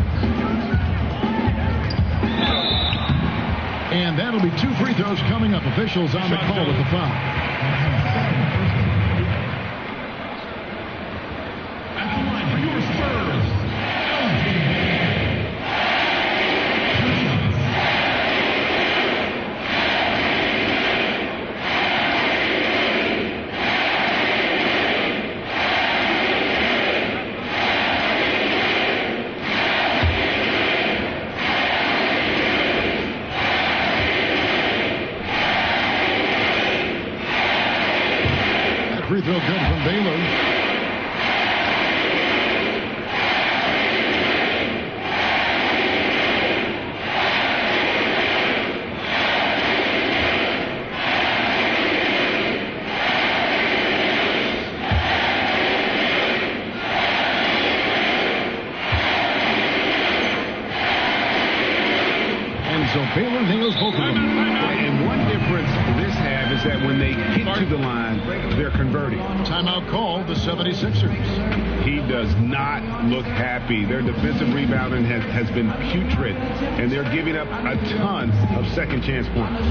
And that'll be 2 free throws coming up. Officials on the call with the foul. At the line for your Spurs. Free throw good from Baylor. And so Baylor nails both of them. And one difference this half is that when they get to the line, they're converting. Timeout call, the 76ers. He does not look happy. Their defensive rebounding has been putrid, and they're giving up a ton of second chance points.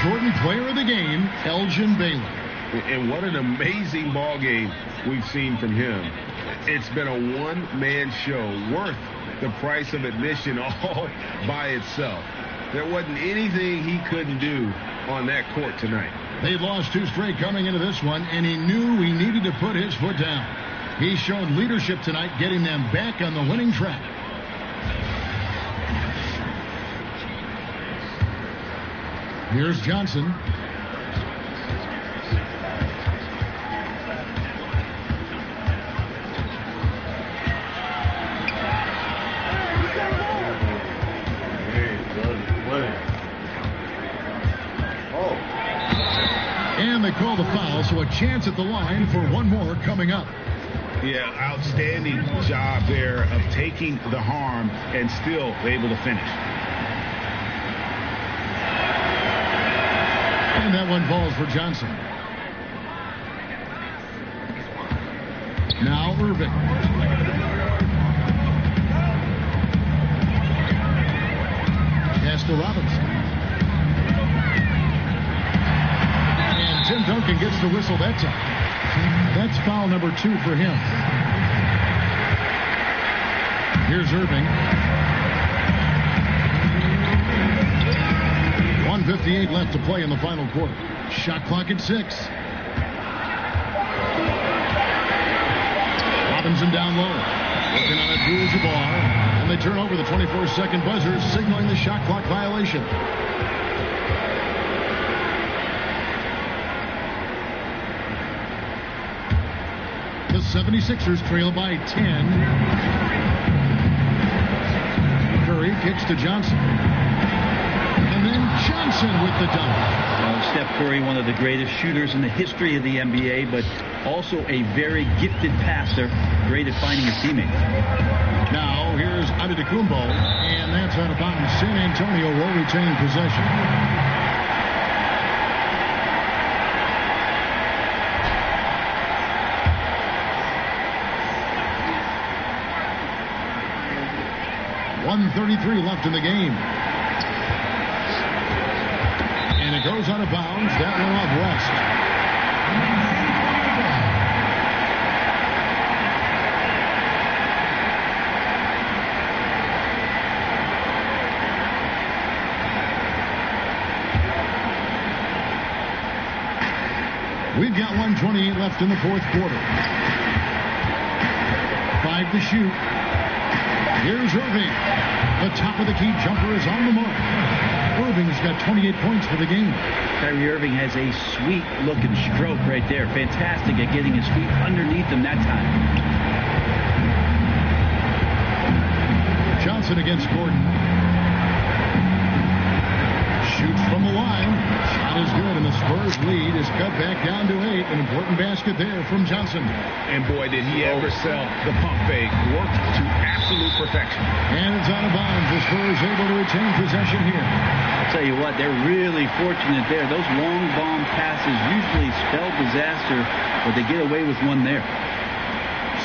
Jordan player of the game, Elgin Baylor. And what an amazing ball game we've seen from him. It's been a one-man show worth the price of admission all by itself. There wasn't anything he couldn't do on that court tonight. They lost 2 straight coming into this one, and he knew he needed to put his foot down. He showed leadership tonight, getting them back on the winning track. Here's Johnson. And they call the foul, so a chance at the line for one more coming up. Yeah, outstanding job there of taking the harm and still able to finish. And that one falls for Johnson. Now Irving. Pass to Robinson. And Tim Duncan gets the whistle that time. That's foul number 2 for him. Here's Irving. 1:58 left to play in the final quarter. Shot clock at 6. Robinson down low. Working on Abdul-Jabbar. And they turn over the 24-second buzzer, signaling the shot clock violation. The 76ers trail by 10. Curry kicks to Johnson. And then Johnson with the dunk. Steph Curry, one of the greatest shooters in the history of the NBA, but also a very gifted passer, great at finding his teammates. Now here's Antetokounmpo, and that's out of bounds. San Antonio will retain possession. .133 left in the game. And it goes out of bounds. That one off West. We've got 1:28 left in the fourth quarter. 5 to shoot. Here's Irving. The top of the key jumper is on the mark. Irving's got 28 points for the game. Kyrie Irving has a sweet-looking stroke right there. Fantastic at getting his feet underneath him that time. Johnson against Gordon. Shoots from the line. Shot is good, and the Spurs lead is cut back down to 8. An important basket there from Johnson. And boy, did he ever sell the pump fake. Worked to absolute perfection. And it's out of bounds. The Spurs able to retain possession here. I'll tell you what, they're really fortunate there. Those long bomb passes usually spell disaster, but they get away with one there.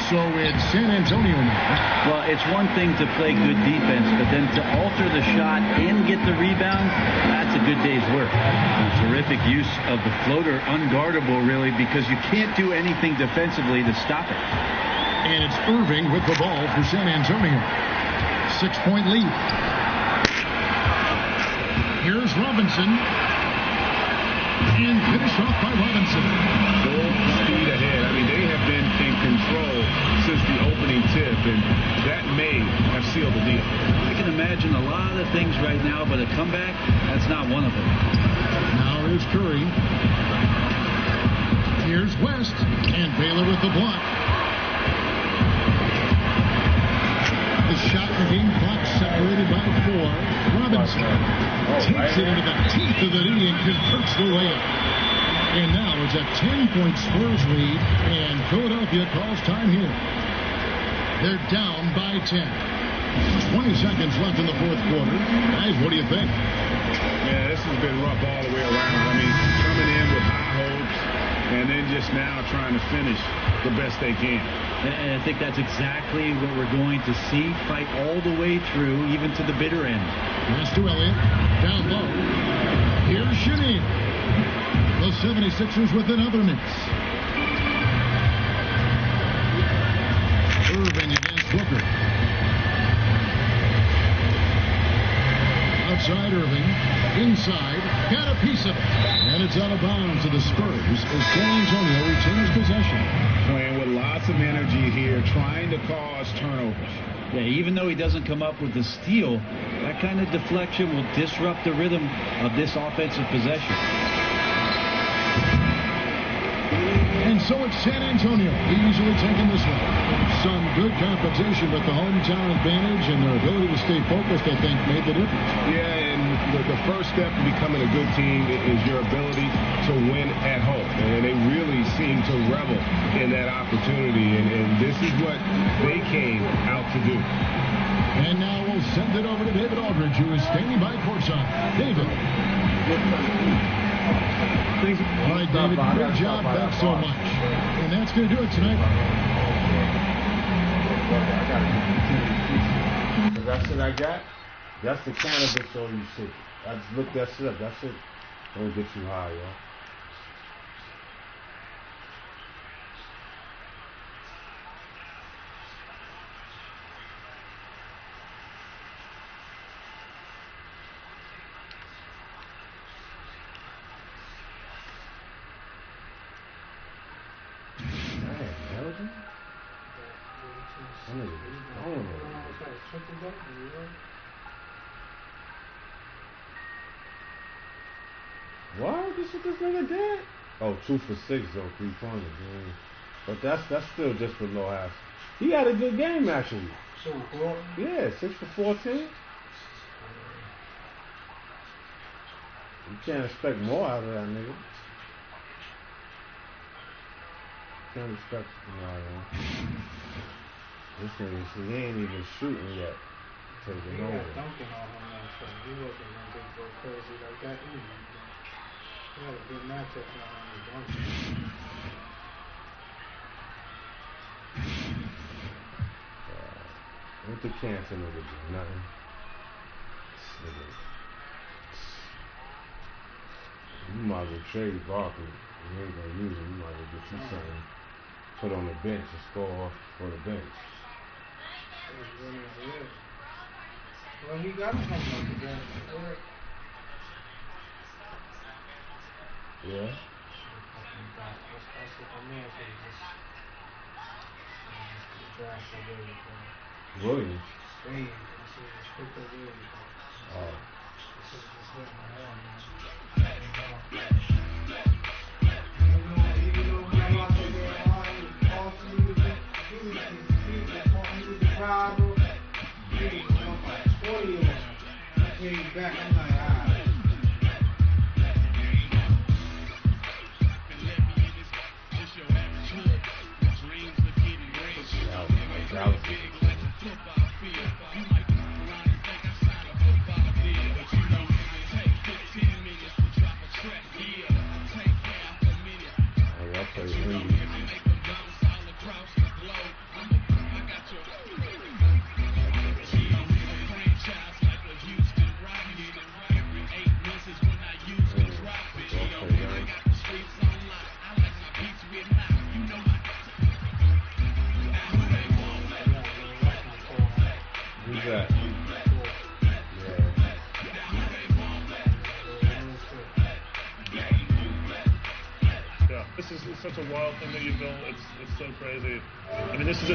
So it's San Antonio now. Well, it's one thing to play good defense, but then to alter the shot and get the rebound, that's a good day's work. A terrific use of the floater, unguardable really, because you can't do anything defensively to stop it. And it's Irving with the ball for San Antonio. 6-point lead. Here's Robinson. And finished off by Robinson. Full speed ahead. I mean, they have been in control since the opening tip, and that may have sealed the deal. I can imagine a lot of things right now, but a comeback, that's not one of them. Now here's Curry. Here's West, and Baylor with the block. The shot in the game clock separated by 4. Robinson takes it into the teeth of the knee and converts the layup. And now it's a 10-point Spurs lead, and Philadelphia calls time here. They're down by 10. 20 seconds left in the fourth quarter. Guys, what do you think? Yeah, this has been rough all the way around. I mean, coming in with high hopes, and then just now trying to finish the best they can. And I think that's exactly what we're going to see. Fight all the way through, even to the bitter end. Pass to Elliott. Down low. Here's Shanine. The 76ers with another miss. Irving against Booker. Outside Irving. Inside. Got a piece of it. And it's out of bounds to the Spurs as San Antonio retains possession. Playing with lots of energy here, trying to cause turnovers. Yeah, even though he doesn't come up with the steal, that kind of deflection will disrupt the rhythm of this offensive possession. And so it's San Antonio easily taking this one. Some good competition, but the hometown advantage and their ability to stay focused, I think, made the difference. Yeah, and the first step to becoming a good team is your ability to win at home. And they really seem to revel in that opportunity. And this is what they came out to do. And now we'll send it over to David Aldridge, who is standing by courtside. David. All right, David, good job. Thanks so much. And that's going to do it tonight. That's what I got. That's the cannabis on you shit. I just looked that shit up. That shit don't get you high, yo. What? This what this nigga did? Oh, 2 for 6 though, 3-pointers. Man. But that's still just below half. He had a good game actually. Yeah, 6 for 14. You can't expect more out of that nigga. Can't expect more out of him. This nigga, see, he ain't even shooting yet. Taking over. Dunking on him now, so he wasn't going to go crazy like that either. He had a good matchup now on the dunking. What the cancer nigga do? Nothing. Nigga. You might as well trade Barkley. You ain't gonna use him. You might as well get you something. Put on the bench and score for the bench. Well, he got him coming off the bench. Yeah. That's what my man said. Just draft for Williams. Williams. Just pick up Williams. Oh. This is just hitting my arm, man. Back, I'm like, This is such a wild thing that you've built. It's so crazy. I mean, this is a